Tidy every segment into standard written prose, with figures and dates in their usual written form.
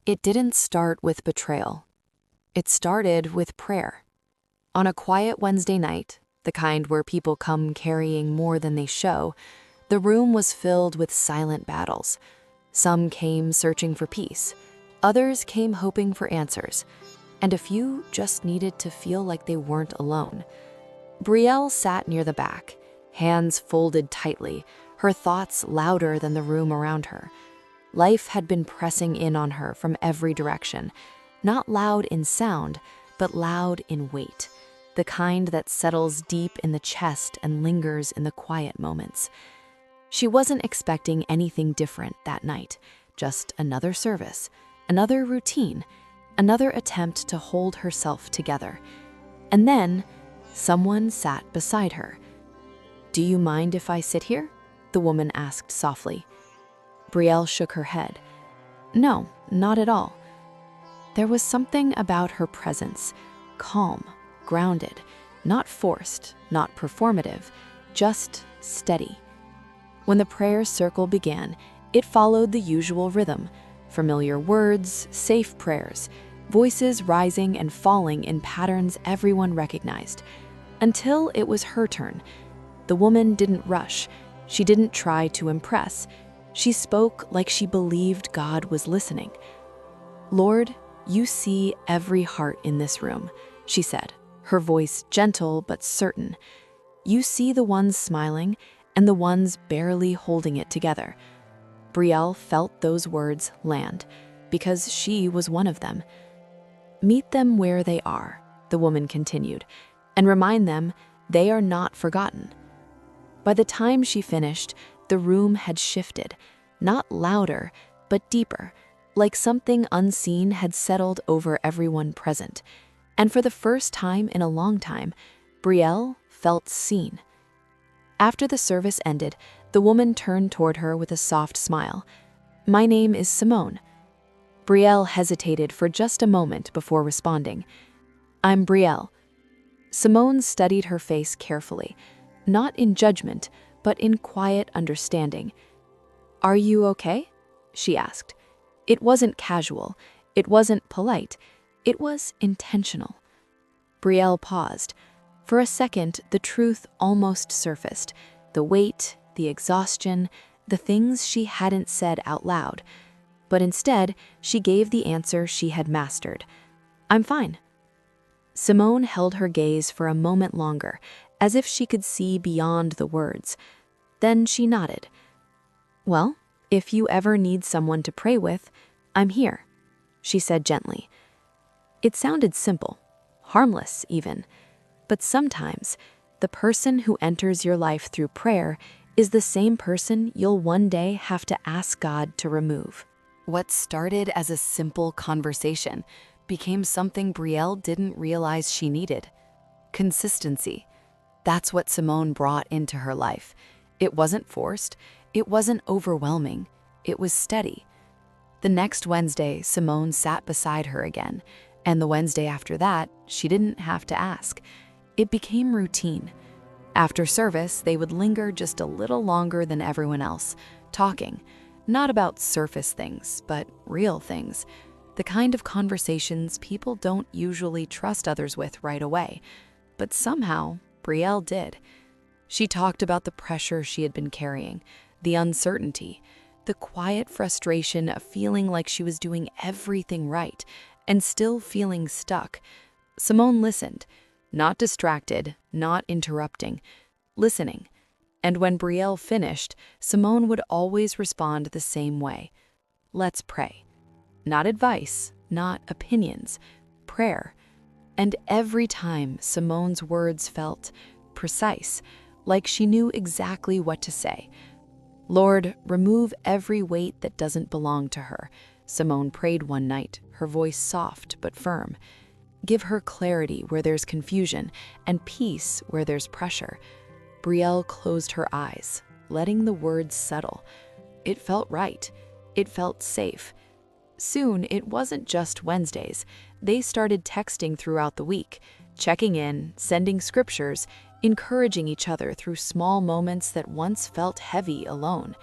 It didn't start with betrayal. It started with prayer. On a quiet Wednesday night, the kind where people come carrying more than they show, the room was filled with silent battles. Some came searching for peace, others came hoping for answers, and a few just needed to feel like they weren't alone. Brielle sat near the back, hands folded tightly, her thoughts louder than the room around her. Life had been pressing in on her from every direction, not loud in sound, but loud in weight, the kind that settles deep in the chest and lingers in the quiet moments. She wasn't expecting anything different that night, just another service, another routine, another attempt to hold herself together. And then, someone sat beside her. "Do you mind if I sit here?" the woman asked softly. Brielle shook her head. "No, not at all." There was something about her presence, calm, grounded, not forced, not performative, just steady. When the prayer circle began, it followed the usual rhythm, familiar words, safe prayers, voices rising and falling in patterns everyone recognized. Until it was her turn. The woman didn't rush. She didn't try to impress. She spoke like she believed God was listening. "Lord, you see every heart in this room," she said, her voice gentle but certain. "You see the ones smiling and the ones barely holding it together." Brielle felt those words land, because she was one of them. "Meet them where they are," the woman continued, "and remind them they are not forgotten." By the time she finished, the room had shifted, not louder, but deeper, like something unseen had settled over everyone present. And for the first time in a long time, Brielle felt seen. After the service ended, the woman turned toward her with a soft smile. "My name is Simone." Brielle hesitated for just a moment before responding. "I'm Brielle." Simone studied her face carefully, not in judgment, but in quiet understanding. "Are you okay?" she asked. It wasn't casual, it wasn't polite, it was intentional. Brielle paused. For a second, the truth almost surfaced, the weight, the exhaustion, the things she hadn't said out loud. But instead, she gave the answer she had mastered. "I'm fine." Simone held her gaze for a moment longer, as if she could see beyond the words. Then she nodded. "Well, if you ever need someone to pray with, I'm here," she said gently. It sounded simple, harmless even, but sometimes the person who enters your life through prayer is the same person you'll one day have to ask God to remove. What started as a simple conversation became something Brielle didn't realize she needed. Consistency. That's what Simone brought into her life. It wasn't forced, it wasn't overwhelming, it was steady. The next Wednesday, Simone sat beside her again, and the Wednesday after that, she didn't have to ask. It became routine. After service, they would linger just a little longer than everyone else, talking, not about surface things, but real things, the kind of conversations people don't usually trust others with right away. But somehow, Brielle did. She talked about the pressure she had been carrying, the uncertainty, the quiet frustration of feeling like she was doing everything right and still feeling stuck. Simone listened, not distracted, not interrupting, listening. And when Brielle finished, Simone would always respond the same way. "Let's pray." Not advice, not opinions, prayer. And every time Simone's words felt precise, like she knew exactly what to say. "Lord, remove every weight that doesn't belong to her," Simone prayed one night, her voice soft but firm. "Give her clarity where there's confusion and peace where there's pressure." Brielle closed her eyes, letting the words settle. It felt right. It felt safe. Soon, it wasn't just Wednesdays. They started texting throughout the week, checking in, sending scriptures, encouraging each other through small moments that once felt heavy alone.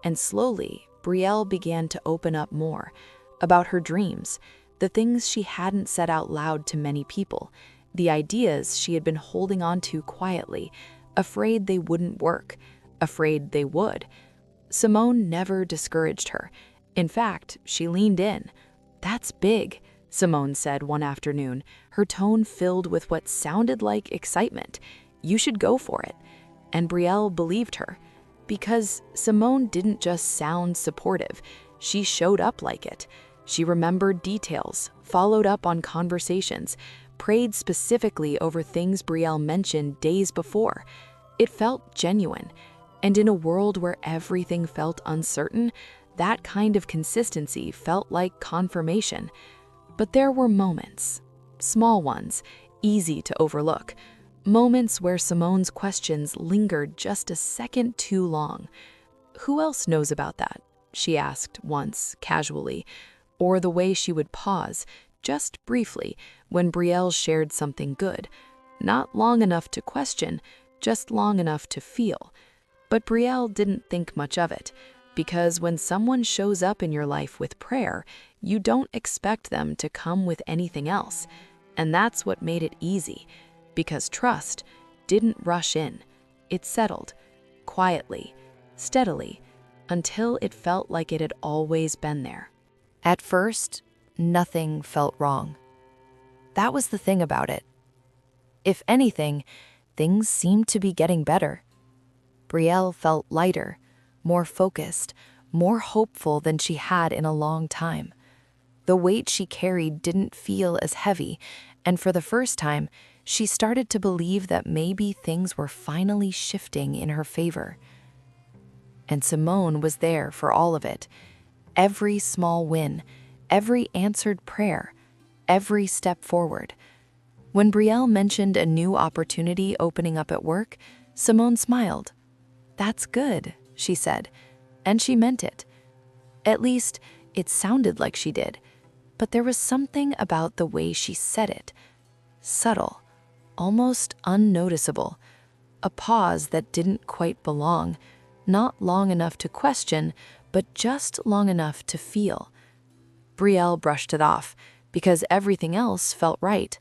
And slowly, Brielle began to open up more, about her dreams, the things she hadn't said out loud to many people, the ideas she had been holding on to quietly, afraid they wouldn't work, afraid they would. Simone never discouraged her. In fact, she leaned in. "That's big," Simone said one afternoon, her tone filled with what sounded like excitement. "You should go for it." And Brielle believed her. Because Simone didn't just sound supportive, she showed up like it. She remembered details, followed up on conversations, prayed specifically over things Brielle mentioned days before. It felt genuine. And in a world where everything felt uncertain, that kind of consistency felt like confirmation. But there were moments, small ones, easy to overlook, moments where Simone's questions lingered just a second too long. "Who else knows about that?" she asked once, casually, or the way she would pause, just briefly, when Brielle shared something good, not long enough to question, just long enough to feel. But Brielle didn't think much of it, because when someone shows up in your life with prayer, you don't expect them to come with anything else. And that's what made it easy, because trust didn't rush in. It settled, quietly, steadily, until it felt like it had always been there. At first, nothing felt wrong. That was the thing about it. If anything, things seemed to be getting better. Brielle felt lighter, more focused, more hopeful than she had in a long time. The weight she carried didn't feel as heavy, and for the first time, she started to believe that maybe things were finally shifting in her favor. And Simone was there for all of it. Every small win, every answered prayer, every step forward. When Brielle mentioned a new opportunity opening up at work, Simone smiled. "That's good," she said, and she meant it. At least, it sounded like she did. But there was something about the way she said it. Subtle, almost unnoticeable. A pause that didn't quite belong, not long enough to question, but just long enough to feel. Brielle brushed it off, because everything else felt right.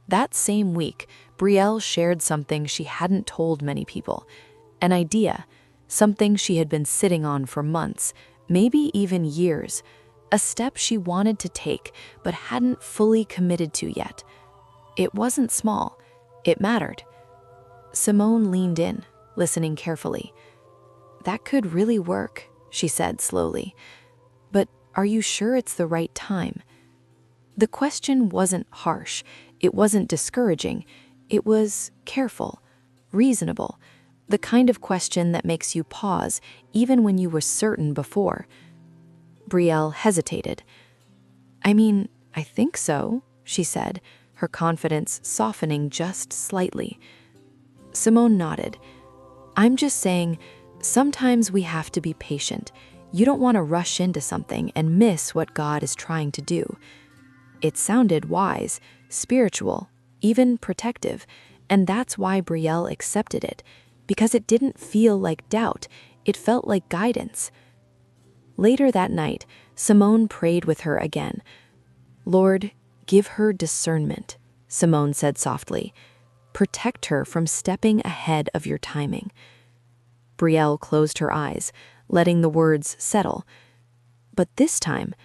That same week, Brielle shared something she hadn't told many people. An idea, something she had been sitting on for months, maybe even years. A step she wanted to take, but hadn't fully committed to yet. It wasn't small. It mattered. Simone leaned in, listening carefully. "That could really work," she said slowly. "But are you sure it's the right time?" The question wasn't harsh. It wasn't discouraging. It was careful, reasonable, the kind of question that makes you pause even when you were certain before. Brielle hesitated. "I mean, I think so," she said, her confidence softening just slightly. Simone nodded. "I'm just saying, sometimes we have to be patient. You don't want to rush into something and miss what God is trying to do." It sounded wise, spiritual, even protective, and that's why Brielle accepted it, because it didn't feel like doubt, it felt like guidance. Later that night, Simone prayed with her again. "Lord, give her discernment," Simone said softly. "Protect her from stepping ahead of your timing." Brielle closed her eyes, letting the words settle. But this time,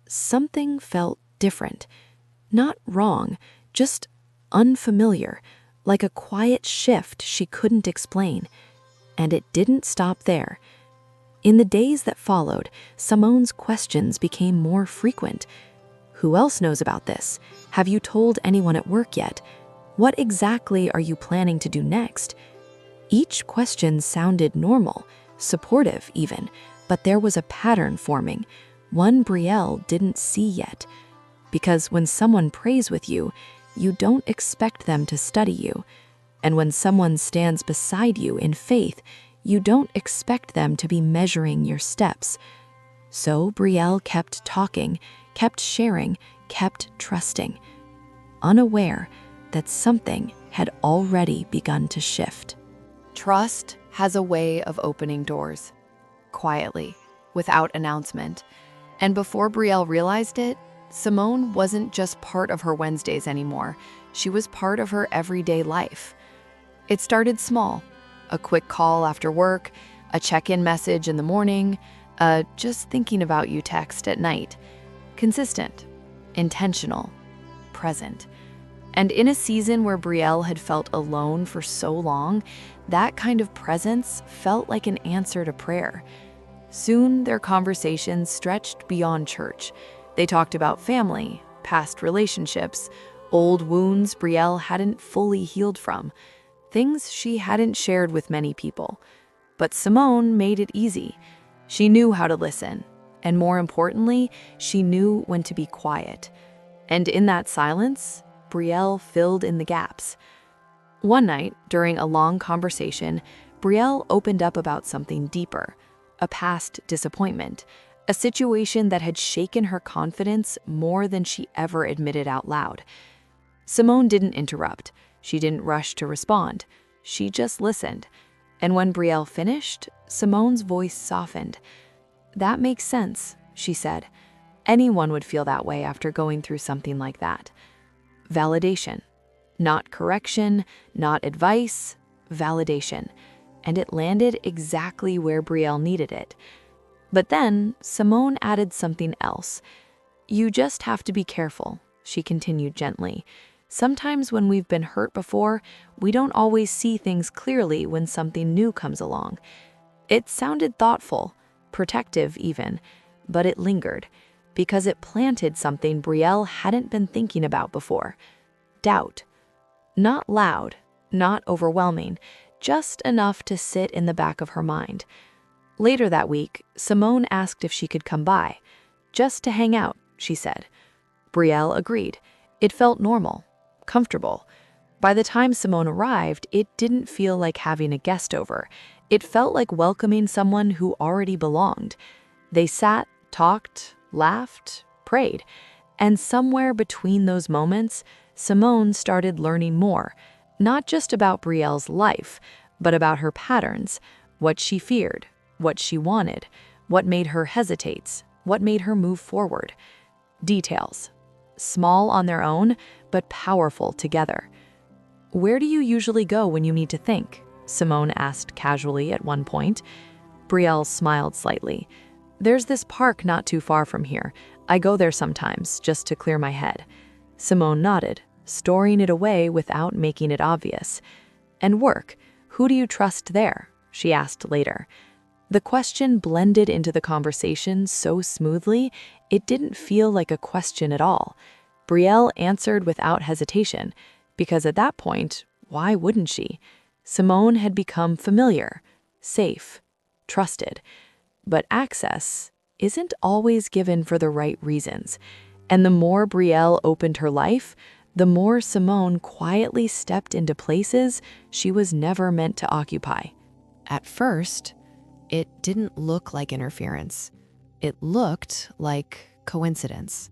something felt different. Not wrong, just unfamiliar, like a quiet shift she couldn't explain. And it didn't stop there. In the days that followed, Simone's questions became more frequent. "Who else knows about this? Have you told anyone at work yet? What exactly are you planning to do next?" Each question sounded normal, supportive even, but there was a pattern forming, one Brielle didn't see yet. Because when someone prays with you, you don't expect them to study you. And when someone stands beside you in faith, you don't expect them to be measuring your steps. So Brielle kept talking, kept sharing, kept trusting, unaware that something had already begun to shift. Trust has a way of opening doors, quietly, without announcement. And before Brielle realized it, Simone wasn't just part of her Wednesdays anymore. She was part of her everyday life. It started small, a quick call after work, a check-in message in the morning, a just thinking about you text at night. Consistent, intentional, present. And in a season where Brielle had felt alone for so long, that kind of presence felt like an answer to prayer. Soon, their conversations stretched beyond church. They talked about family, past relationships, old wounds Brielle hadn't fully healed from, things she hadn't shared with many people. But Simone made it easy. She knew how to listen, and more importantly, she knew when to be quiet. And in that silence, Brielle filled in the gaps. One night, during a long conversation, Brielle opened up about something deeper, a past disappointment, a situation that had shaken her confidence more than she ever admitted out loud. Simone didn't interrupt. She didn't rush to respond. She just listened. And when Brielle finished, Simone's voice softened. "That makes sense," she said. "Anyone would feel that way after going through something like that." Validation. Not correction, not advice, validation. And it landed exactly where Brielle needed it. But then Simone added something else. "You just have to be careful," she continued gently. "Sometimes when we've been hurt before, we don't always see things clearly when something new comes along." It sounded thoughtful, protective even, but it lingered, because it planted something Brielle hadn't been thinking about before. Doubt. Not loud, not overwhelming, just enough to sit in the back of her mind. Later that week, Simone asked if she could come by. "Just to hang out," she said. Brielle agreed. It felt normal, comfortable. By the time Simone arrived, it didn't feel like having a guest over. It felt like welcoming someone who already belonged. They sat, talked, laughed, prayed. And somewhere between those moments, Simone started learning more, not just about Brielle's life, but about her patterns, what she feared, what she wanted, what made her hesitate, what made her move forward. Details. Small on their own, but powerful together. "Where do you usually go when you need to think?" Simone asked casually at one point. Brielle smiled slightly. "There's this park not too far from here. I go there sometimes, just to clear my head." Simone nodded, storing it away without making it obvious. "And work, who do you trust there?" she asked later. The question blended into the conversation so smoothly, it didn't feel like a question at all. Brielle answered without hesitation, because at that point, why wouldn't she? Simone had become familiar, safe, trusted. But access isn't always given for the right reasons. And the more Brielle opened her life, the more Simone quietly stepped into places she was never meant to occupy. At first, it didn't look like interference. It looked like coincidence.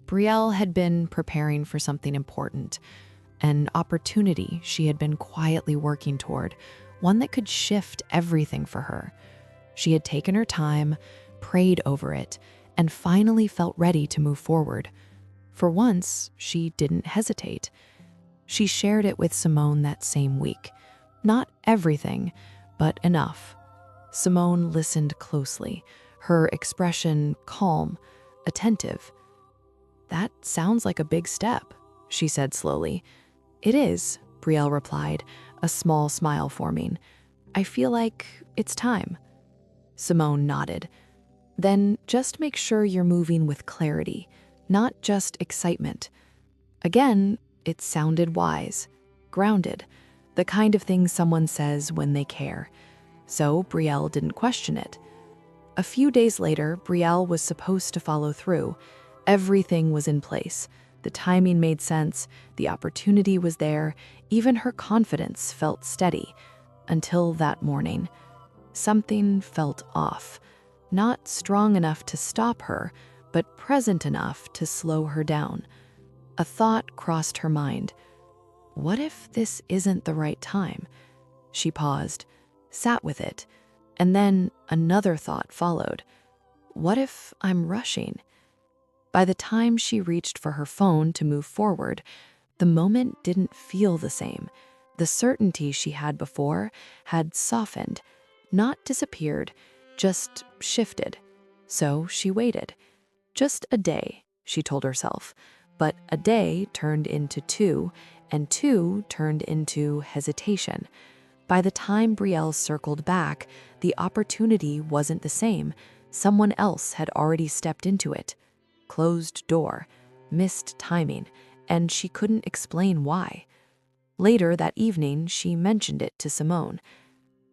Brielle had been preparing for something important, an opportunity she had been quietly working toward, one that could shift everything for her. She had taken her time, prayed over it, and finally felt ready to move forward. For once, she didn't hesitate. She shared it with Simone that same week. Not everything, but enough. Simone listened closely, her expression calm, attentive. "That sounds like a big step," she said slowly. "It is," Brielle replied, a small smile forming. "I feel like it's time." Simone nodded. "Then just make sure you're moving with clarity, not just excitement." Again, it sounded wise, grounded, the kind of thing someone says when they care. So Brielle didn't question it. A few days later, Brielle was supposed to follow through. Everything was in place. The timing made sense, the opportunity was there, even her confidence felt steady. Until that morning. Something felt off. Not strong enough to stop her, but present enough to slow her down. A thought crossed her mind. What if this isn't the right time? She paused, sat with it, and then another thought followed. What if I'm rushing? By the time she reached for her phone to move forward, the moment didn't feel the same. The certainty she had before had softened, not disappeared, just shifted. So she waited. Just a day, she told herself. But a day turned into two, and two turned into hesitation. By the time Brielle circled back, the opportunity wasn't the same. Someone else had already stepped into it. Closed door, missed timing, and she couldn't explain why. Later that evening, she mentioned it to Simone.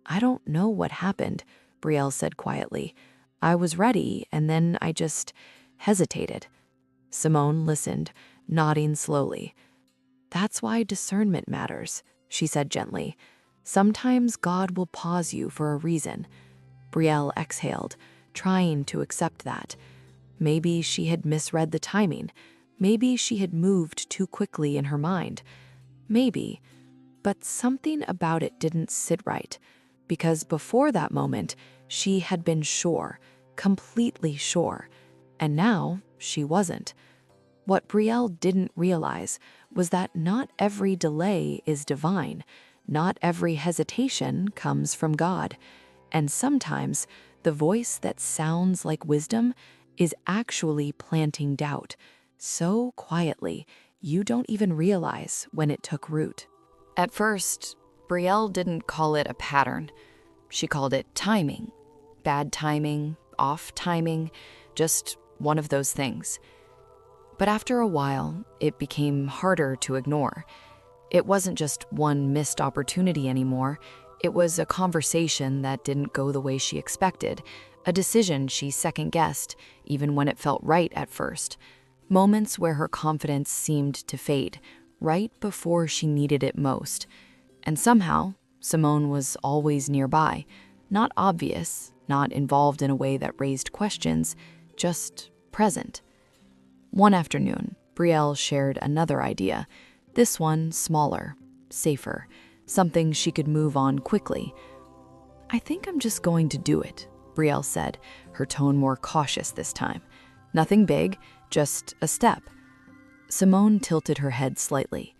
I don't know what happened, Brielle said quietly. I was ready, and then I just hesitated. Simone listened, nodding slowly. That's why discernment matters, she said gently. Sometimes God will pause you for a reason. Brielle exhaled, trying to accept that. Maybe she had misread the timing. Maybe she had moved too quickly in her mind. Maybe. But something about it didn't sit right, because before that moment, she had been sure, completely sure, and now she wasn't. What Brielle didn't realize was that not every delay is divine, not every hesitation comes from God, and sometimes the voice that sounds like wisdom is actually planting doubt, so quietly you don't even realize when it took root. At first, Brielle didn't call it a pattern. She called it timing. Bad timing, off timing, just one of those things. But after a while, it became harder to ignore. It wasn't just one missed opportunity anymore. It was a conversation that didn't go the way she expected, a decision she second-guessed, even when it felt right at first. Moments where her confidence seemed to fade, right before she needed it most. And somehow, Simone was always nearby, not obvious, not involved in a way that raised questions, just present. One afternoon, Brielle shared another idea, this one smaller, safer, something she could move on quickly. I think I'm just going to do it, Brielle said, her tone more cautious this time. Nothing big, just a step. Simone tilted her head slightly.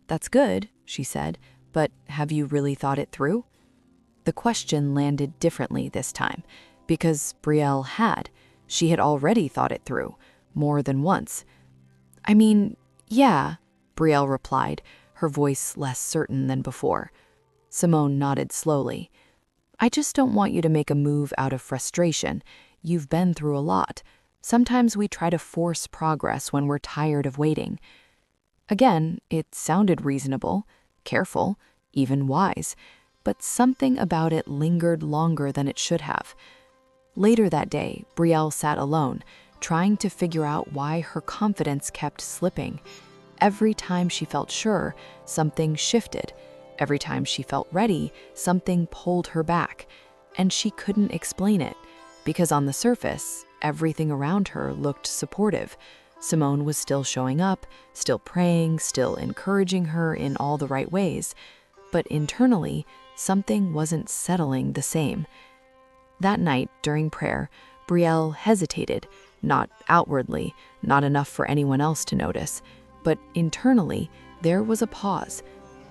That's good, she said, but have you really thought it through? The question landed differently this time, because Brielle had. She had already thought it through, more than once. I mean, yeah, Brielle replied, her voice less certain than before. Simone nodded slowly. I just don't want you to make a move out of frustration. You've been through a lot. Sometimes we try to force progress when we're tired of waiting. Again, it sounded reasonable, careful, even wise, but something about it lingered longer than it should have. Later that day, Brielle sat alone, trying to figure out why her confidence kept slipping. Every time she felt sure, something shifted. Every time she felt ready, something pulled her back. And she couldn't explain it, because on the surface, everything around her looked supportive. Simone was still showing up, still praying, still encouraging her in all the right ways. But internally, something wasn't settling the same. That night, during prayer, Brielle hesitated, not outwardly, not enough for anyone else to notice, but internally, there was a pause,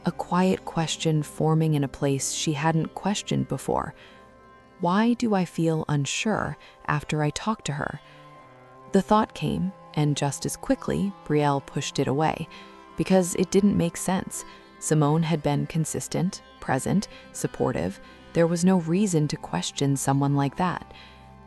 a quiet question forming in a place she hadn't questioned before. Why do I feel unsure after I talk to her? The thought came, and just as quickly, Brielle pushed it away, because it didn't make sense. Simone had been consistent, present, supportive. There was no reason to question someone like that.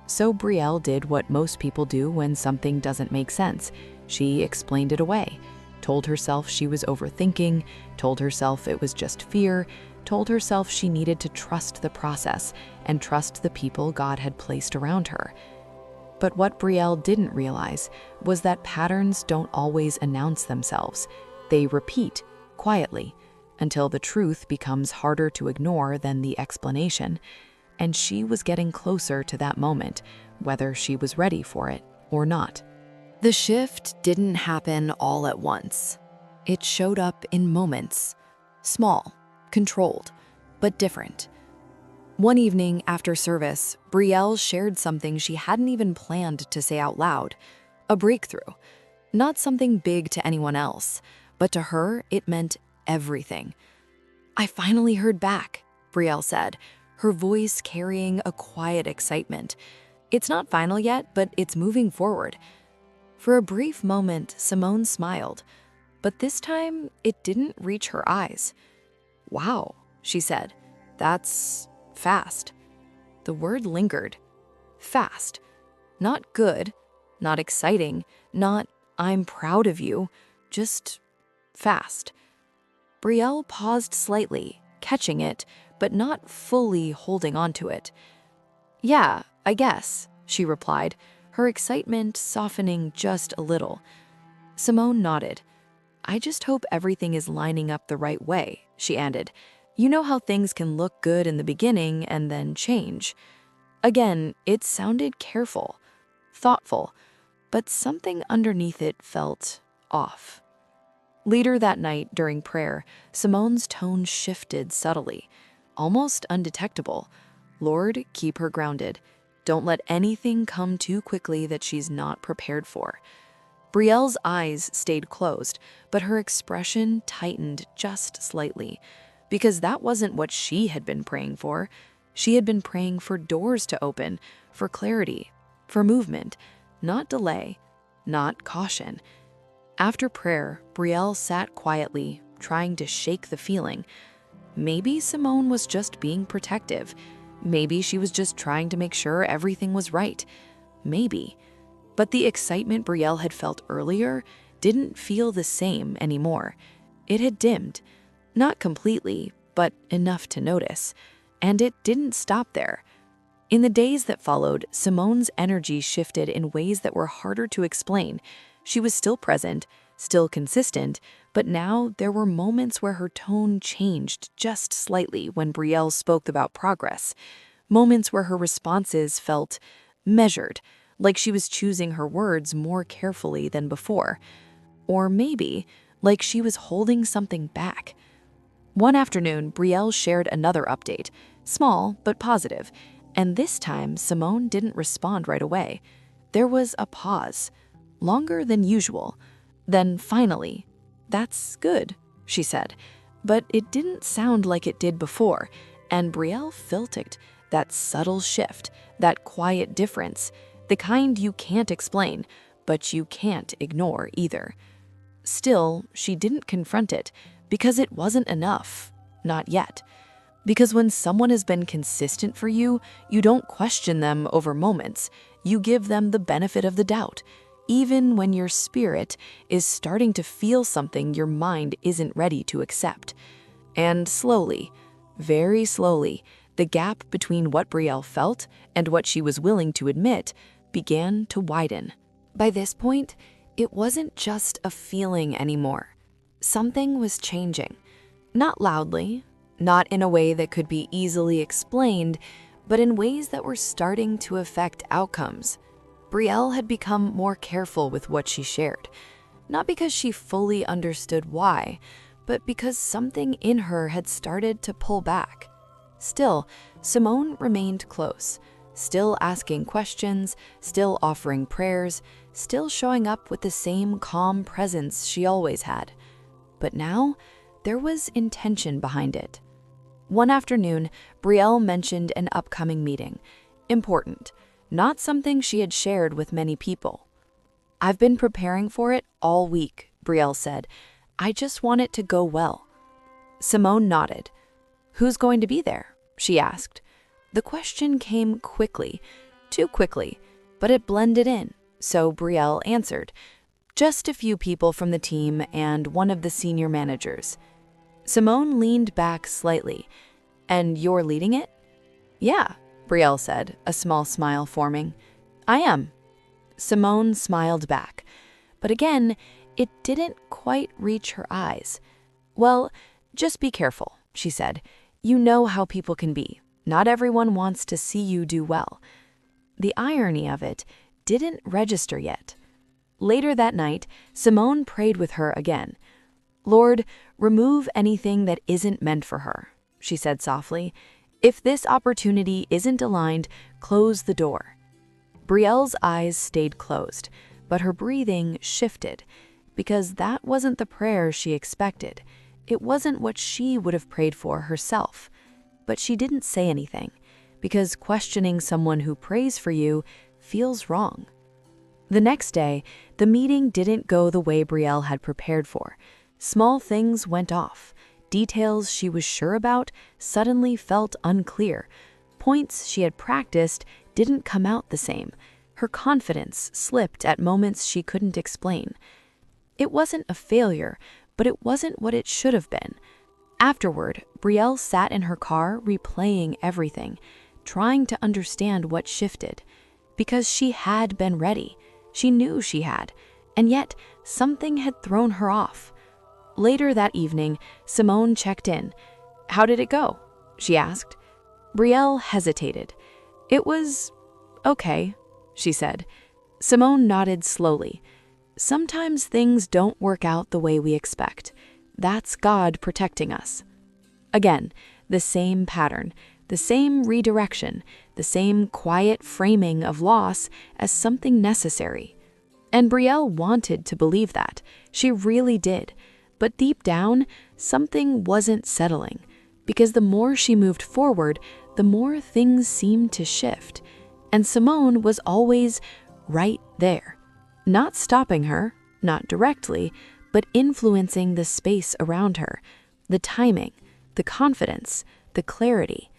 So Brielle did what most people do when something doesn't make sense. She explained it away, told herself she was overthinking, told herself it was just fear, told herself she needed to trust the process and trust the people God had placed around her. But what Brielle didn't realize was that patterns don't always announce themselves. They repeat, quietly, until the truth becomes harder to ignore than the explanation. And she was getting closer to that moment, whether she was ready for it or not. The shift didn't happen all at once. It showed up in moments, small, controlled, but different. One evening after service, Brielle shared something she hadn't even planned to say out loud. A breakthrough. Not something big to anyone else, but to her, it meant everything. "I finally heard back," Brielle said, her voice carrying a quiet excitement. "It's not final yet, but it's moving forward." For a brief moment, Simone smiled, but this time it didn't reach her eyes. "Wow," she said, "that's fast." The word lingered. Fast. Not good, not exciting, not "I'm proud of you," just fast. Brielle paused slightly, catching it, but not fully holding onto it. "Yeah, I guess," she replied, her excitement softening just a little. Simone nodded. "I just hope everything is lining up the right way," she added. "You know how things can look good in the beginning and then change." Again, it sounded careful, thoughtful, but something underneath it felt off. Later that night during prayer, Simone's tone shifted subtly, almost undetectable. "Lord, keep her grounded. Don't let anything come too quickly that she's not prepared for." Brielle's eyes stayed closed, but her expression tightened just slightly, because that wasn't what she had been praying for. She had been praying for doors to open, for clarity, for movement, not delay, not caution. After prayer, Brielle sat quietly, trying to shake the feeling. Maybe Simone was just being protective. Maybe she was just trying to make sure everything was right. Maybe. But the excitement Brielle had felt earlier didn't feel the same anymore. It had dimmed. Not completely, but enough to notice. And it didn't stop there. In the days that followed, Simone's energy shifted in ways that were harder to explain. She was still present, still consistent, but now there were moments where her tone changed just slightly when Brielle spoke about progress. Moments where her responses felt measured, like she was choosing her words more carefully than before. Or maybe, like she was holding something back. One afternoon, Brielle shared another update, small but positive, and this time Simone didn't respond right away. There was a pause, longer than usual. Then finally, "That's good," she said, but it didn't sound like it did before, and Brielle felt it, that subtle shift, that quiet difference, the kind you can't explain, but you can't ignore either. Still, she didn't confront it, because it wasn't enough. Not yet. Because when someone has been consistent for you, you don't question them over moments. You give them the benefit of the doubt, even when your spirit is starting to feel something your mind isn't ready to accept. And slowly, very slowly, the gap between what Brielle felt and what she was willing to admit began to widen. By this point, it wasn't just a feeling anymore. Something was changing. Not loudly, not in a way that could be easily explained, but in ways that were starting to affect outcomes. Brielle had become more careful with what she shared, not because she fully understood why, but because something in her had started to pull back. Still, Simone remained close, still asking questions, still offering prayers, still showing up with the same calm presence she always had. But now, there was intention behind it. One afternoon, Brielle mentioned an upcoming meeting. Important, not something she had shared with many people. "I've been preparing for it all week," Brielle said. "I just want it to go well." Simone nodded. "Who's going to be there?" she asked. The question came quickly, too quickly, but it blended in, so Brielle answered. "Just a few people from the team and one of the senior managers." Simone leaned back slightly. "And you're leading it?" "Yeah," Brielle said, a small smile forming. "I am." Simone smiled back, but again, it didn't quite reach her eyes. "Well, just be careful," she said. "You know how people can be. Not everyone wants to see you do well." The irony of it didn't register yet. Later that night, Simone prayed with her again. "Lord, remove anything that isn't meant for her," she said softly. If this opportunity isn't aligned, close the door. Brielle's eyes stayed closed, but her breathing shifted, because that wasn't the prayer she expected. It wasn't what she would have prayed for herself. But she didn't say anything, because questioning someone who prays for you feels wrong. The next day, the meeting didn't go the way Brielle had prepared for. Small things went off. Details she was sure about suddenly felt unclear. Points she had practiced didn't come out the same. Her confidence slipped at moments she couldn't explain. It wasn't a failure, but it wasn't what it should have been. Afterward, Brielle sat in her car replaying everything, trying to understand what shifted. Because she had been ready. She knew she had. And yet, something had thrown her off. Later that evening, Simone checked in. "How did it go?" she asked. Brielle hesitated. "It was okay," she said. Simone nodded slowly. "Sometimes things don't work out the way we expect. That's God protecting us." Again, the same pattern, the same redirection, the same quiet framing of loss as something necessary. And Brielle wanted to believe that. She really did. But deep down, something wasn't settling, because the more she moved forward, the more things seemed to shift. And Simone was always right there, not stopping her, not directly, but influencing the space around her, the timing, the confidence, the clarity,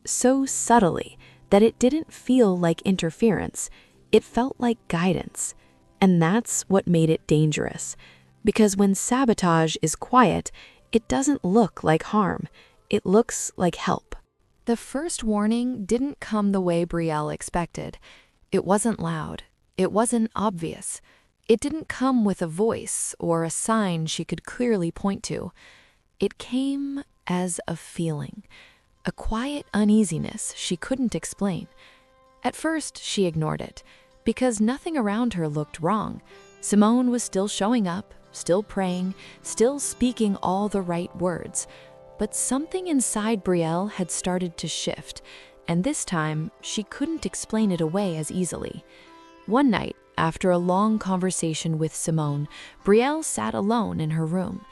so subtly that it didn't feel like interference, it felt like guidance. And that's what made it dangerous. Because when sabotage is quiet, it doesn't look like harm. It looks like help. The first warning didn't come the way Brielle expected. It wasn't loud. It wasn't obvious. It didn't come with a voice or a sign she could clearly point to. It came as a feeling, a quiet uneasiness she couldn't explain. At first, she ignored it, because nothing around her looked wrong. Simone was still showing up, still praying, still speaking all the right words. But something inside Brielle had started to shift, and this time she couldn't explain it away as easily. One night, after a long conversation with Simone, Brielle sat alone in her room.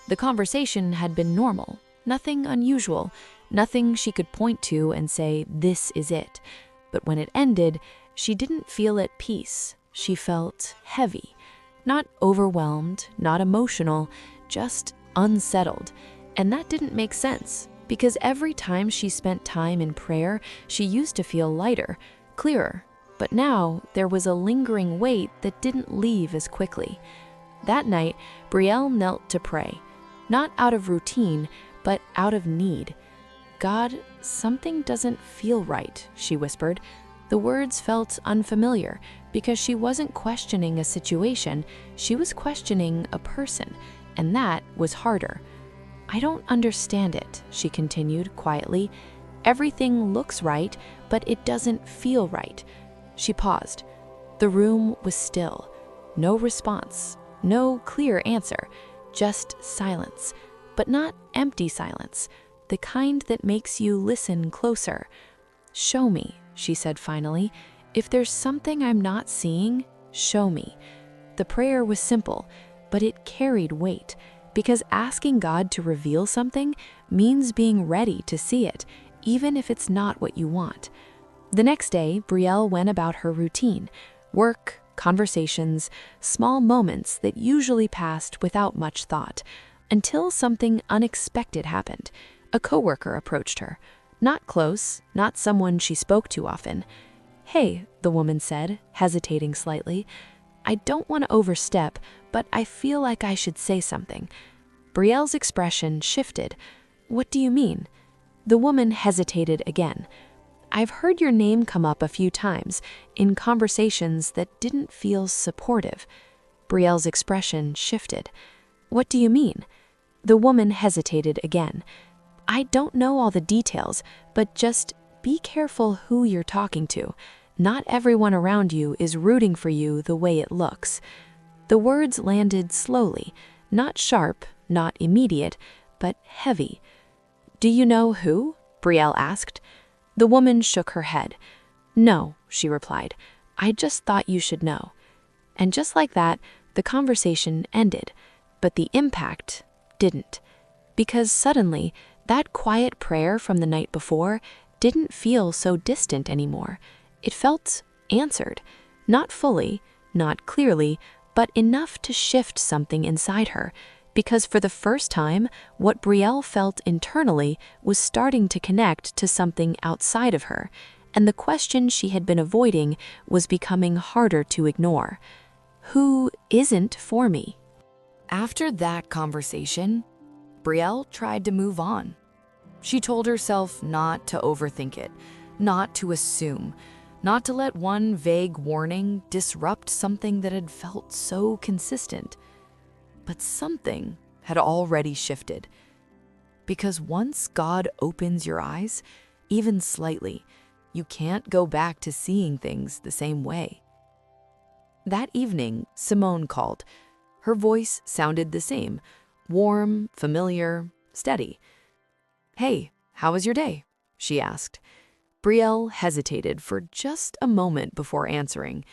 The conversation had been normal, nothing unusual, nothing she could point to and say, "This is it." But when it ended, she didn't feel at peace. She felt heavy. Not overwhelmed, not emotional, just unsettled. And that didn't make sense, because every time she spent time in prayer, she used to feel lighter, clearer. But now there was a lingering weight that didn't leave as quickly. That night, Brielle knelt to pray, not out of routine, but out of need. "God, something doesn't feel right," she whispered. The words felt unfamiliar because she wasn't questioning a situation, she was questioning a person, and that was harder. "I don't understand it," she continued quietly. "Everything looks right, but it doesn't feel right." She paused. The room was still. No response, no clear answer, just silence, but not empty silence, the kind that makes you listen closer. "Show me," she said finally. "If there's something I'm not seeing, show me." The prayer was simple, but it carried weight, because asking God to reveal something means being ready to see it, even if it's not what you want. The next day, Brielle went about her routine, work, conversations, small moments that usually passed without much thought, until something unexpected happened. A coworker approached her. Not close, not someone she spoke to often. "Hey," the woman said, hesitating slightly. "I don't want to overstep, but I feel like I should say something." Brielle's expression shifted. "What do you mean?" The woman hesitated again. "I've heard your name come up a few times in conversations that didn't feel supportive." Brielle's expression shifted. "What do you mean?" The woman hesitated again. "I don't know all the details, but just be careful who you're talking to. Not everyone around you is rooting for you the way it looks." The words landed slowly, not sharp, not immediate, but heavy. "Do you know who?" Brielle asked. The woman shook her head. No, she replied. I just thought you should know. And just like that, the conversation ended. But the impact didn't. Because suddenly, that quiet prayer from the night before didn't feel so distant anymore. It felt answered. Not fully, not clearly, but enough to shift something inside her. Because for the first time, what Brielle felt internally was starting to connect to something outside of her, and the question she had been avoiding was becoming harder to ignore. Who isn't for me? After that conversation, Brielle tried to move on. She told herself not to overthink it, not to assume, not to let one vague warning disrupt something that had felt so consistent. But something had already shifted. Because once God opens your eyes, even slightly, you can't go back to seeing things the same way. That evening, Simone called. Her voice sounded the same, warm, familiar, steady. Hey, how was your day? She asked. Brielle hesitated for just a moment before answering.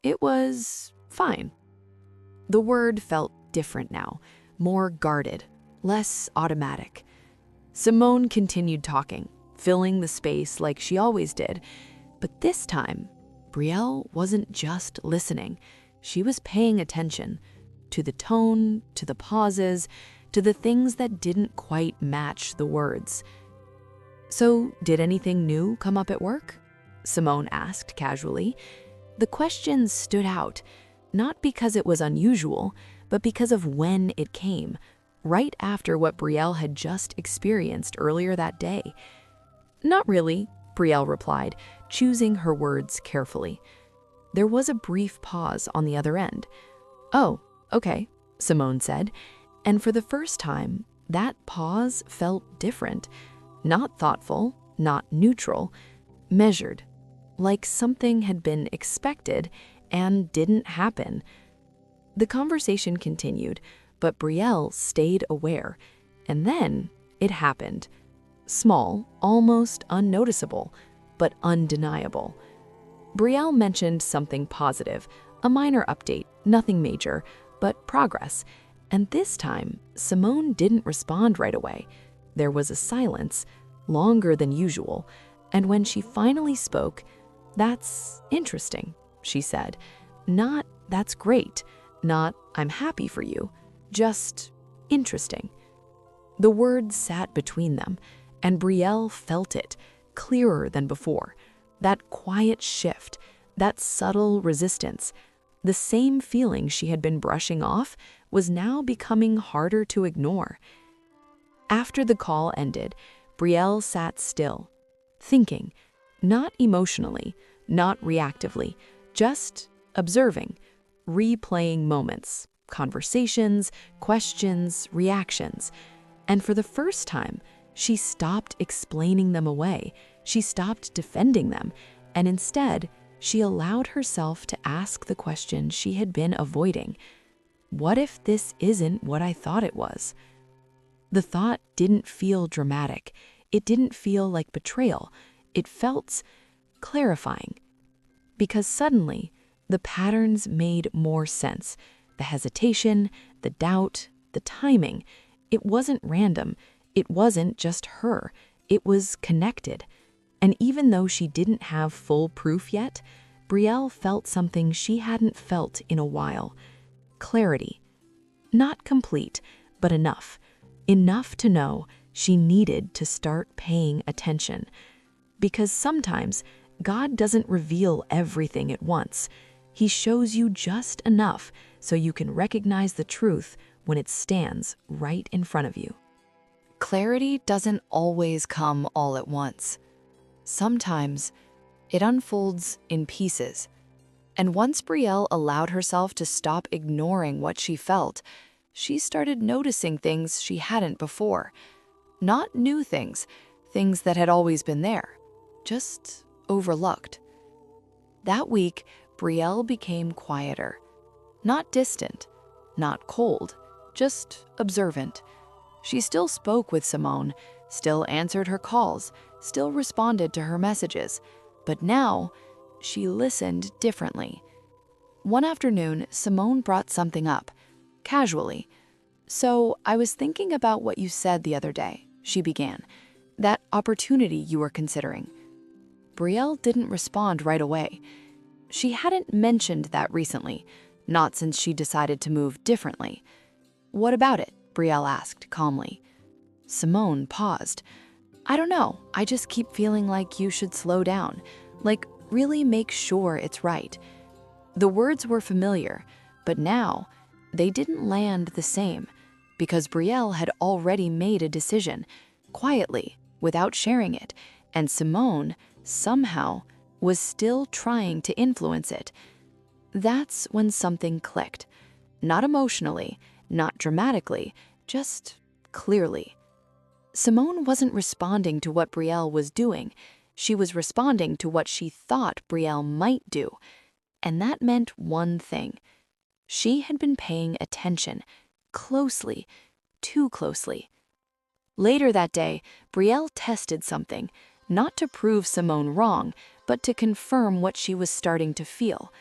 It was fine. The word felt different now, more guarded, less automatic. Simone continued talking, filling the space like she always did. But this time, Brielle wasn't just listening. She was paying attention to the tone, to the pauses, to the things that didn't quite match the words. So, did anything new come up at work? Simone asked casually. The question stood out, not because it was unusual, but because of when it came, right after what Brielle had just experienced earlier that day. Not really, Brielle replied, choosing her words carefully. There was a brief pause on the other end. Oh, okay, Simone said, and for the first time, that pause felt different. Not thoughtful, not neutral, measured, like something had been expected and didn't happen. The conversation continued, but Brielle stayed aware, and then it happened. Small, almost unnoticeable, but undeniable. Brielle mentioned something positive, a minor update, nothing major, but progress. And this time, Simone didn't respond right away. There was a silence, longer than usual, and when she finally spoke, "That's interesting," she said. Not, "That's great," not, "I'm happy for you," just interesting. The words sat between them, and Brielle felt it, clearer than before. That quiet shift, that subtle resistance, the same feeling she had been brushing off was now becoming harder to ignore. After the call ended, Brielle sat still, thinking, not emotionally, not reactively, just observing, replaying moments, conversations, questions, reactions. And for the first time, she stopped explaining them away. She stopped defending them, and instead, she allowed herself to ask the question she had been avoiding. What if this isn't what I thought it was? The thought didn't feel dramatic. It didn't feel like betrayal. It felt clarifying. Because suddenly, the patterns made more sense. The hesitation, the doubt, the timing. It wasn't random. It wasn't just her. It was connected. And even though she didn't have full proof yet, Brielle felt something she hadn't felt in a while. Clarity. Not complete, but enough. Enough to know she needed to start paying attention. Because sometimes God doesn't reveal everything at once. He shows you just enough so you can recognize the truth when it stands right in front of you. Clarity doesn't always come all at once. Sometimes it unfolds in pieces. And once Brielle allowed herself to stop ignoring what she felt, she started noticing things she hadn't before. Not new things, things that had always been there, just overlooked. That week, Brielle became quieter. Not distant, not cold, just observant. She still spoke with Simone, still answered her calls, still responded to her messages, but now she listened differently. One afternoon, Simone brought something up, casually. "So, I was thinking about what you said the other day," she began. "That opportunity you were considering." Brielle didn't respond right away. She hadn't mentioned that recently, not since she decided to move differently. "What about it?" Brielle asked calmly. Simone paused. "I don't know, I just keep feeling like you should slow down, like really make sure it's right." The words were familiar, but now they didn't land the same, because Brielle had already made a decision, quietly, without sharing it, and Simone, somehow, was still trying to influence it. That's when something clicked. Not emotionally, not dramatically, just clearly. Simone wasn't responding to what Brielle was doing. She was responding to what she thought Brielle might do. And that meant one thing. She had been paying attention, closely, too closely. Later that day, Brielle tested something, not to prove Simone wrong, but to confirm what she was starting to feel.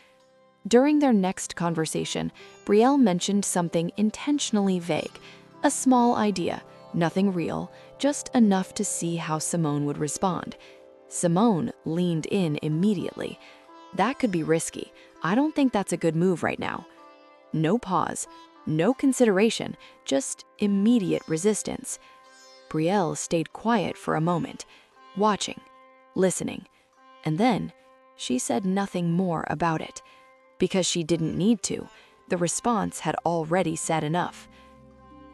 During their next conversation, Brielle mentioned something intentionally vague, a small idea, nothing real, just enough to see how Simone would respond. Simone leaned in immediately. "That could be risky. I don't think that's a good move right now." No pause, no consideration, just immediate resistance. Brielle stayed quiet for a moment, watching, listening, and then she said nothing more about it. Because she didn't need to, the response had already said enough.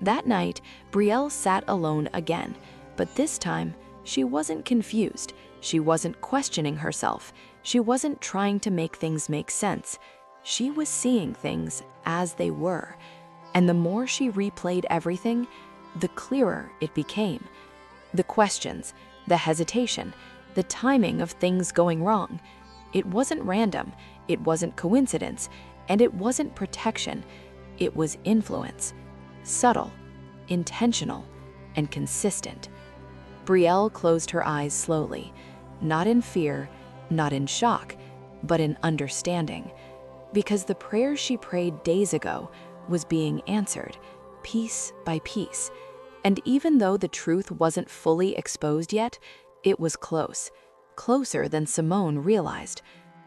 That night, Brielle sat alone again, but this time, she wasn't confused. She wasn't questioning herself. She wasn't trying to make things make sense. She was seeing things as they were. And the more she replayed everything, the clearer it became. The questions, the hesitation, the timing of things going wrong. It wasn't random, it wasn't coincidence, and it wasn't protection. It was influence. Subtle, intentional, and consistent. Brielle closed her eyes slowly, not in fear, not in shock, but in understanding. Because the prayer she prayed days ago was being answered, piece by piece. And even though the truth wasn't fully exposed yet, it was close, closer than Simone realized.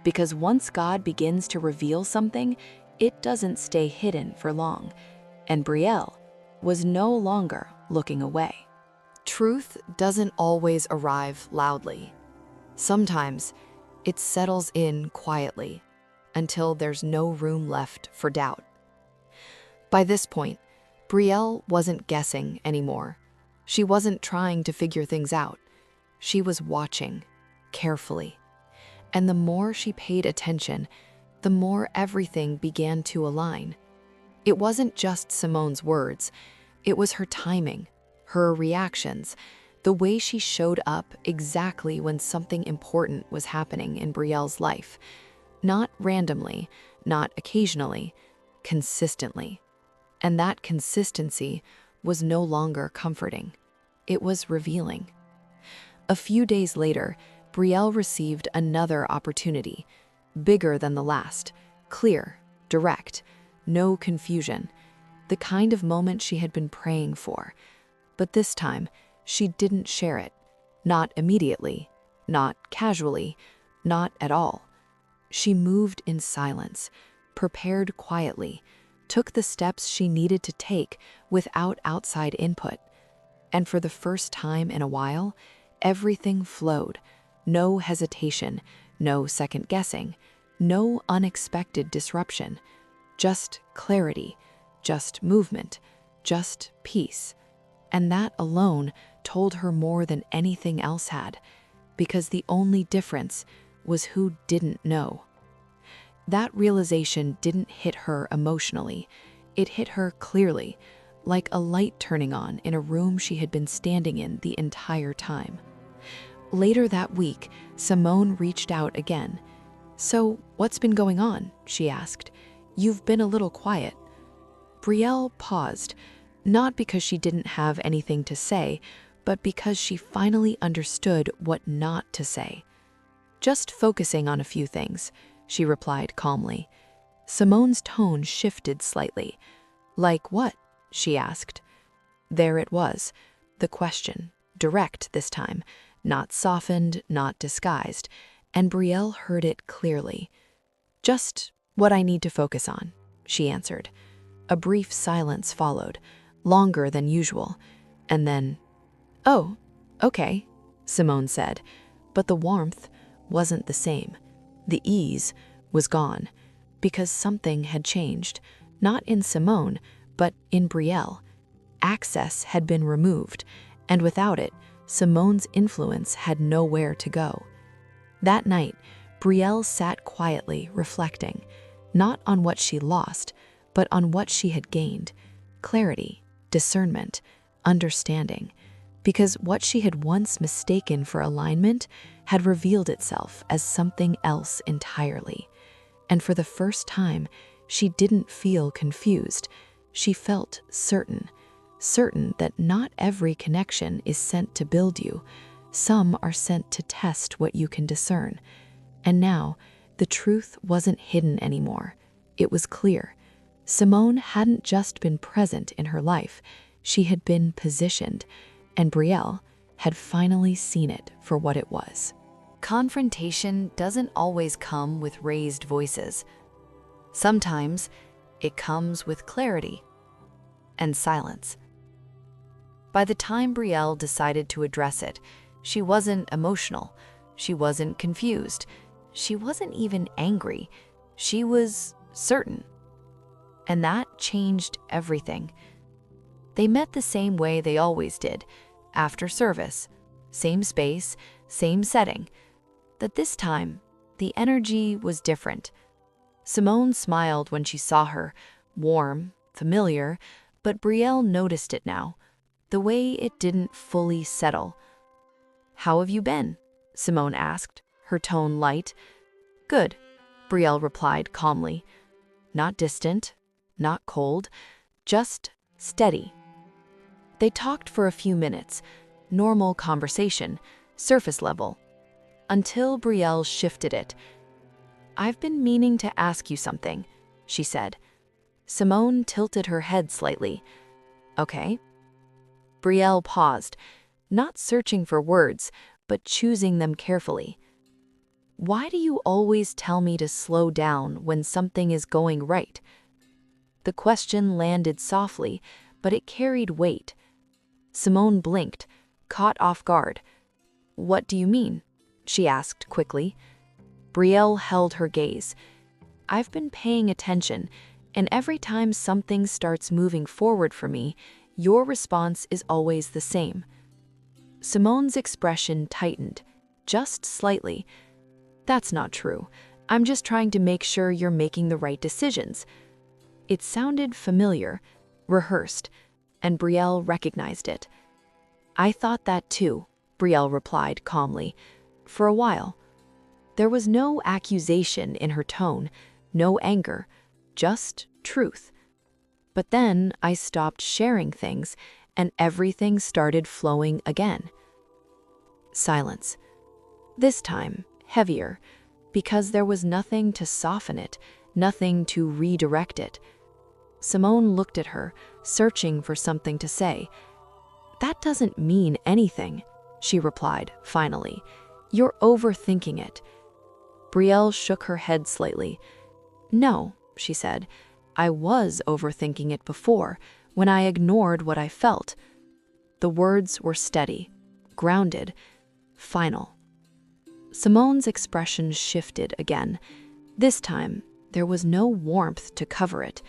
Because once God begins to reveal something, it doesn't stay hidden for long. And Brielle was no longer looking away. Truth doesn't always arrive loudly. Sometimes it settles in quietly until there's no room left for doubt. By this point, Brielle wasn't guessing anymore. She wasn't trying to figure things out. She was watching carefully. And the more she paid attention, the more everything began to align. It wasn't just Simone's words. It was her timing, her reactions, the way she showed up exactly when something important was happening in Brielle's life. Not randomly, not occasionally, consistently. And that consistency was no longer comforting. It was revealing. A few days later, Brielle received another opportunity, bigger than the last, clear, direct, no confusion, the kind of moment she had been praying for. But this time, she didn't share it, not immediately, not casually, not at all. She moved in silence, prepared quietly, took the steps she needed to take without outside input. And for the first time in a while, everything flowed. No hesitation, no second guessing, no unexpected disruption. Just clarity, just movement, just peace. And that alone told her more than anything else had, because the only difference was who didn't know. That realization didn't hit her emotionally. It hit her clearly, like a light turning on in a room she had been standing in the entire time. Later that week, Simone reached out again. "So, what's been going on?" she asked. "You've been a little quiet." Brielle paused, not because she didn't have anything to say, but because she finally understood what not to say. "Just focusing on a few things," she replied calmly. Simone's tone shifted slightly. "Like what?" she asked. There it was, the question, direct this time, not softened, not disguised, and Brielle heard it clearly. "Just what I need to focus on," she answered. A brief silence followed, longer than usual, and then, "Oh, okay," Simone said, but the warmth wasn't the same. The ease was gone, because something had changed, not in Simone, but in Brielle. Access had been removed, and without it, Simone's influence had nowhere to go. That night, Brielle sat quietly, reflecting, not on what she lost, but on what she had gained: clarity, discernment, understanding. Because what she had once mistaken for alignment had revealed itself as something else entirely. And for the first time, she didn't feel confused. She felt certain that not every connection is sent to build you. Some are sent to test what you can discern. And now, the truth wasn't hidden anymore. It was clear. Simone hadn't just been present in her life, she had been positioned, and Brielle had finally seen it for what it was. Confrontation doesn't always come with raised voices. Sometimes it comes with clarity and silence. By the time Brielle decided to address it, she wasn't emotional, she wasn't confused, she wasn't even angry, she was certain. And that changed everything. They met the same way they always did, after service, same space, same setting. But this time, the energy was different. Simone smiled when she saw her, warm, familiar, but Brielle noticed it now, the way it didn't fully settle. "How have you been?" Simone asked, her tone light. "Good," Brielle replied calmly. Not distant, not cold, just steady. They talked for a few minutes, normal conversation, surface level, until Brielle shifted it. "I've been meaning to ask you something," she said. Simone tilted her head slightly. "Okay." Brielle paused, not searching for words, but choosing them carefully. "Why do you always tell me to slow down when something is going right?" The question landed softly, but it carried weight. Simone blinked, caught off guard. "What do you mean?" she asked quickly. Brielle held her gaze. "I've been paying attention, and every time something starts moving forward for me, your response is always the same." Simone's expression tightened, just slightly. "That's not true. I'm just trying to make sure you're making the right decisions." It sounded familiar, rehearsed, and Brielle recognized it. "I thought that too," Brielle replied calmly. "For a while." There was no accusation in her tone, no anger, just truth. "But then I stopped sharing things, and everything started flowing again." Silence. This time, heavier, because there was nothing to soften it, nothing to redirect it. Simone looked at her, searching for something to say. "That doesn't mean anything," she replied, finally. "You're overthinking it." Brielle shook her head slightly. "No," she said. "I was overthinking it before, when I ignored what I felt." The words were steady, grounded, final. Simone's expression shifted again. This time, there was no warmth to cover it.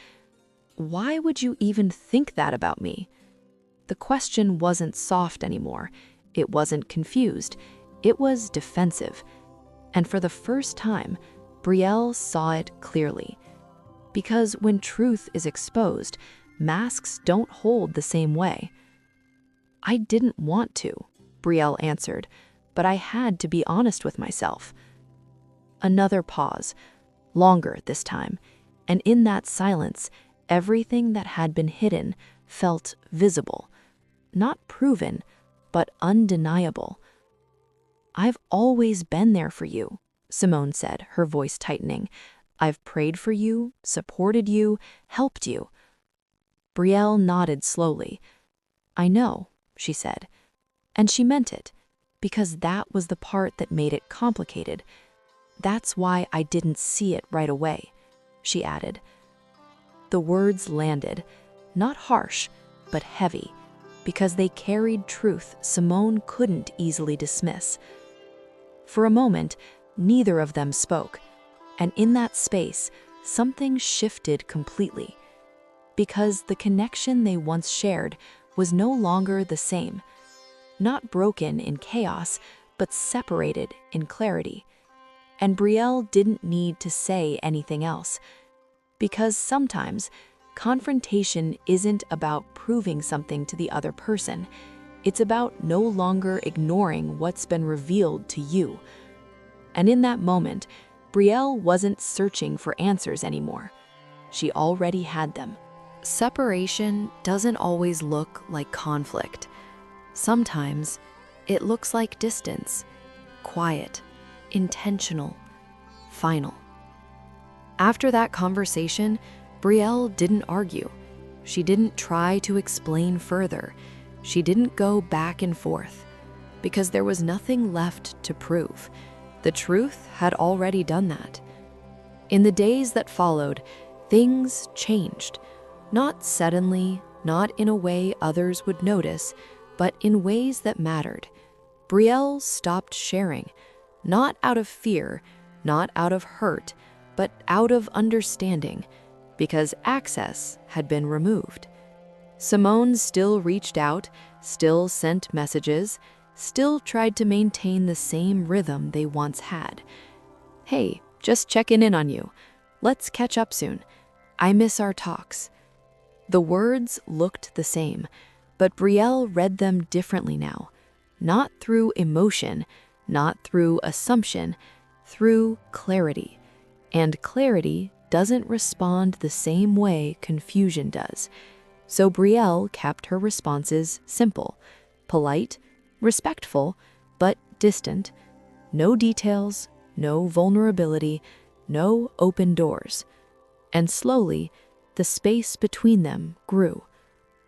"Why would you even think that about me?" The question wasn't soft anymore. It wasn't confused. It was defensive. And for the first time, Brielle saw it clearly. Because when truth is exposed, masks don't hold the same way. "I didn't want to," Brielle answered, "but I had to be honest with myself." Another pause, longer this time, and in that silence, everything that had been hidden felt visible. Not proven, but undeniable. "I've always been there for you," Simone said, her voice tightening. "I've prayed for you, supported you, helped you." Brielle nodded slowly. "I know," she said. And she meant it, because that was the part that made it complicated. "That's why I didn't see it right away," she added. The words landed, not harsh, but heavy, because they carried truth Simone couldn't easily dismiss. For a moment, neither of them spoke, and in that space, something shifted completely. Because the connection they once shared was no longer the same. Not broken in chaos, but separated in clarity. And Brielle didn't need to say anything else. Because sometimes, confrontation isn't about proving something to the other person. It's about no longer ignoring what's been revealed to you. And in that moment, Brielle wasn't searching for answers anymore. She already had them. Separation doesn't always look like conflict. Sometimes it looks like distance, quiet, intentional, final. After that conversation, Brielle didn't argue. She didn't try to explain further. She didn't go back and forth, because there was nothing left to prove. The truth had already done that. In the days that followed, things changed. Not suddenly, not in a way others would notice, but in ways that mattered. Brielle stopped sharing, not out of fear, not out of hurt, but out of understanding, because access had been removed. Simone still reached out, still sent messages, still tried to maintain the same rhythm they once had. "Hey, just checking in on you. Let's catch up soon. I miss our talks." The words looked the same, but Brielle read them differently now. Not through emotion, not through assumption, through clarity. And clarity doesn't respond the same way confusion does. So Brielle kept her responses simple, polite, respectful, but distant. No details, no vulnerability, no open doors. And slowly, the space between them grew.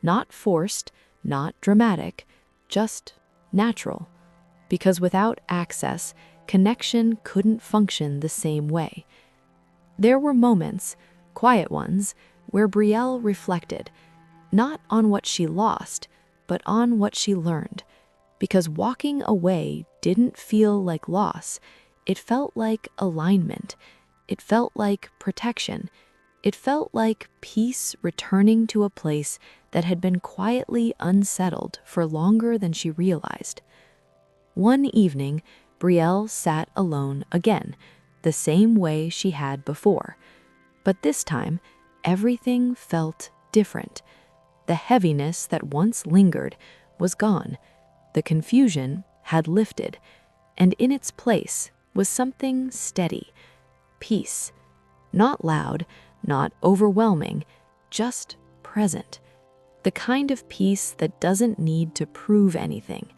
Not forced, not dramatic, just natural. Because without access, connection couldn't function the same way. There were moments, quiet ones, where Brielle reflected, not on what she lost, but on what she learned. Because walking away didn't feel like loss. It felt like alignment. It felt like protection. It felt like peace returning to a place that had been quietly unsettled for longer than she realized. One evening, Brielle sat alone again, the same way she had before. But this time, everything felt different. The heaviness that once lingered was gone. The confusion had lifted, and in its place was something steady, peace. Not loud, not overwhelming, just present. The kind of peace that doesn't need to prove anything,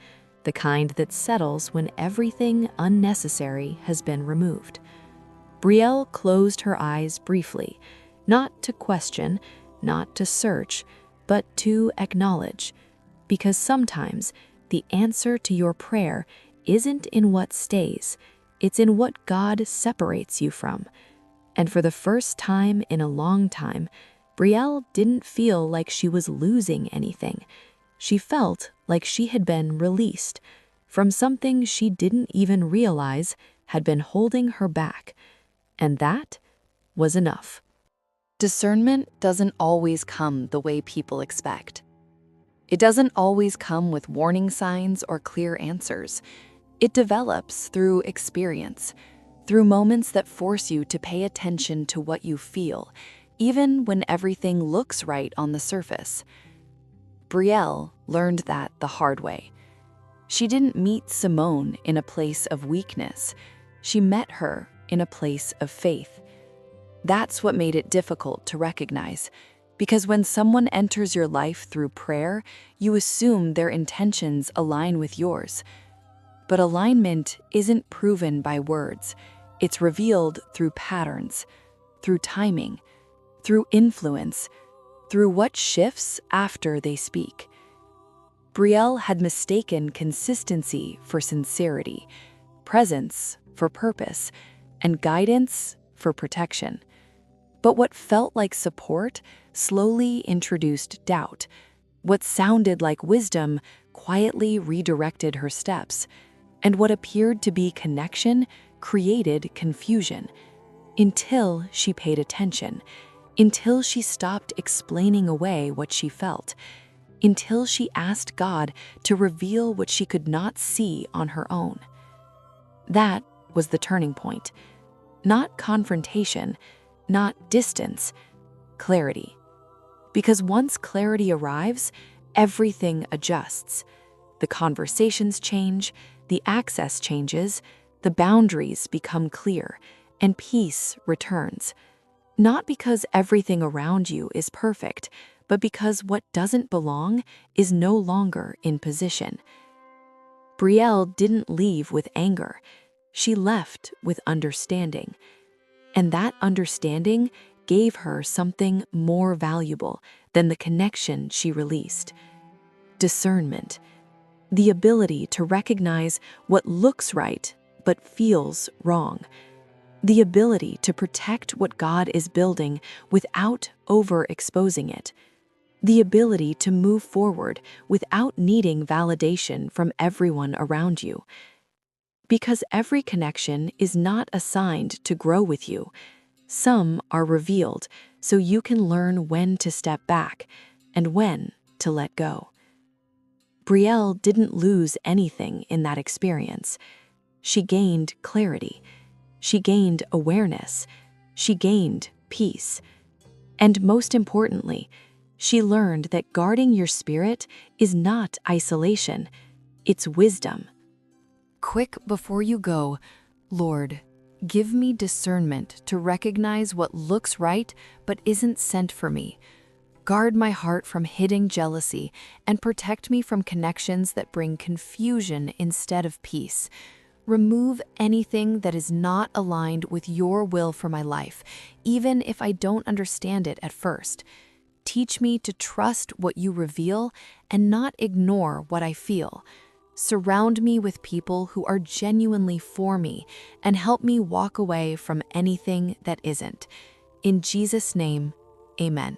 the kind that settles when everything unnecessary has been removed. Brielle closed her eyes briefly, not to question, not to search, but to acknowledge. Because sometimes the answer to your prayer isn't in what stays, it's in what God separates you from. And for the first time in a long time, Brielle didn't feel like she was losing anything. She felt like she had been released from something she didn't even realize had been holding her back. And that was enough. Discernment doesn't always come the way people expect. It doesn't always come with warning signs or clear answers. It develops through experience, through moments that force you to pay attention to what you feel, even when everything looks right on the surface. Brielle learned that the hard way. She didn't meet Simone in a place of weakness. She met her in a place of faith. That's what made it difficult to recognize, Because when someone enters your life through prayer, you assume their intentions align with yours. But alignment isn't proven by words. It's revealed through patterns, through timing, through influence, through what shifts after they speak. Brielle had mistaken consistency for sincerity, presence for purpose, and guidance for protection. But what felt like support slowly introduced doubt. What sounded like wisdom quietly redirected her steps, and what appeared to be connection created confusion. Until she paid attention, until she stopped explaining away what she felt, until she asked God to reveal what she could not see on her own. That was the turning point. Not confrontation, not distance, clarity. Because once clarity arrives, everything adjusts. The conversations change, the access changes, the boundaries become clear, and peace returns. Not because everything around you is perfect, but because what doesn't belong is no longer in position. Brielle didn't leave with anger. She left with understanding. And that understanding gave her something more valuable than the connection she released. Discernment. The ability to recognize what looks right but feels wrong. The ability to protect what God is building without overexposing it. The ability to move forward without needing validation from everyone around you. Because every connection is not assigned to grow with you. Some are revealed so you can learn when to step back and when to let go. Brielle didn't lose anything in that experience. She gained clarity. She gained awareness. She gained peace. And most importantly, she learned that guarding your spirit is not isolation, it's wisdom. Quick before you go, Lord, give me discernment to recognize what looks right but isn't sent for me. Guard my heart from hidden jealousy and protect me from connections that bring confusion instead of peace. Remove anything that is not aligned with your will for my life, even if I don't understand it at first. Teach me to trust what you reveal and not ignore what I feel. Surround me with people who are genuinely for me and help me walk away from anything that isn't. In Jesus' name, amen.